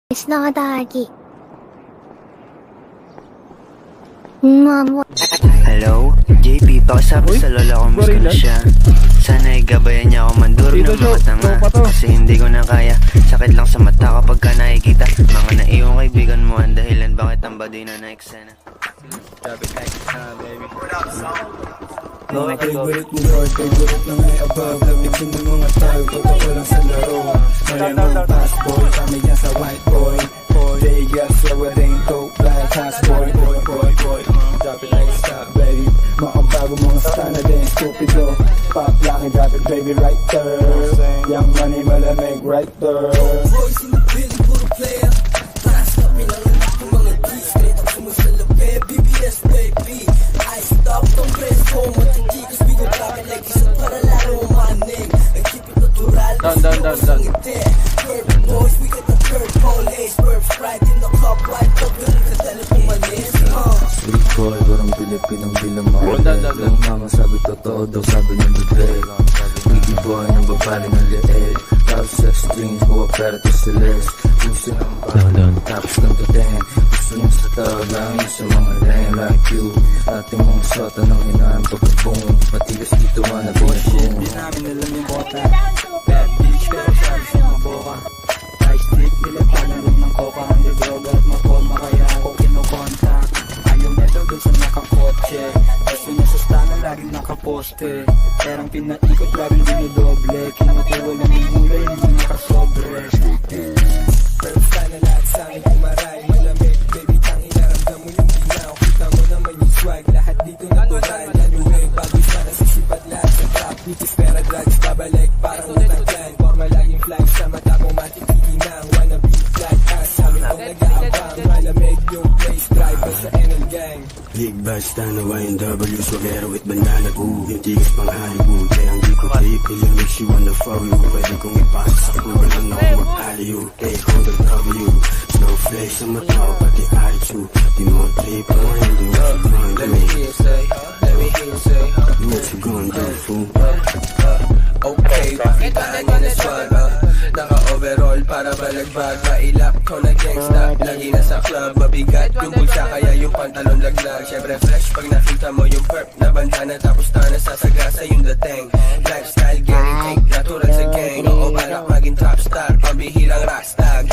Snodagi. Hello? JP, pakisabi sa lola ko miss ko na siya. Sana igabayan niya ako manduro ng mga tanga. Kasi hindi ko na kaya. Sakit lang sa mata kapag ka nakikita mga naiyong kaibigan mo ang dahilan bakit ang body na na-eksena. Sabi like, baby. Mga favorite mo Lord, favorite lang ay above. Labitin ng mga tag, totoo lang sa laro. Malamang fast boy, kami dyan sa white boy. Vegas, where we ain't dope like fast boy. Drop it like stop, baby. Makabago mga stana din, stupido. Pop lang and drop it, baby, right there. Young money, malamig, right there. Boys in the building, puro player. Fast up, pinanganak ko mga keys. Straight up sumusalabi, BBS, baby. I stop, don't press home. Matindi, cause we gon' drop it like this. Para lalo manig. And keep it natural. Done. Perfect boys, we got the purple lace. Perfect sprite in the cup, white cup. Ganun ka dala pumalis. Street boy, parang Pilipinong bilang makapit. Yung mama sabi totoo daw, sabi ng libre. Wiggy boy, nang babaling ang leeg. Love sex dreams, buwa pera to silis. Puso ng bang, tapos ng dating. Gusto nyo sa tawag lang yun sa mga lame like you. Ating mga sota ng hinaan pagkabong. Matigas dito na pinasyon. Di namin alam yung bota. Bad bitch, pero sabi sa mga boka. Ice stick, nilatanan rin ng coca. Hindi droga at makoma, kaya ako kinokontak. Ayaw nito dun sa nakakotse. Gusto niya sa stana, laging nakaposte. Perang pinaikot, laging dinodoble. Kinukuha lang yung mulay, hindi nakasobre. Pero sana lahat sa amin kumaray. Malamig, baby, tangin naramdam mo yung ginaw. Kita mo naman yung swag, lahat dito natural. Laluwi, bago sana sisipat lahat sa trap. Bitis, pera, drugs, babalik, parang utang plan. Forma laging flag sa mata mo, matikikinang. Wanna be flat ass, sa amin kong nag-aabang. Malamig yung place, driver sa NL gang. Big bass, tano, YNW, swagero with bandana, ooh. Yung tigas pang Hollywood, kaya hindi ko trip. Ilang makes you wanna for you. Pwede kong ipasok sa kulang lang ako mag-aliw. Hold the W, snowflake sa mata ko, pati attitude. Di mo trip, mo hindi mo sa grind. Let me hear you say, What you gonna do, fool? okay, pakitaan niya na swag. Naka-overall para balagbag. Mailap ko na gangsta, lagi nasa club. Mabigat yung bulsa, kaya yung pantalon laglag. Syempre fresh pag nakita mo yung perp na bandana. Tapos na sasagasa yung dating. Lifestyle, getting take, natural sa gang. Oo, balak maging top star, pambihirang rockstar.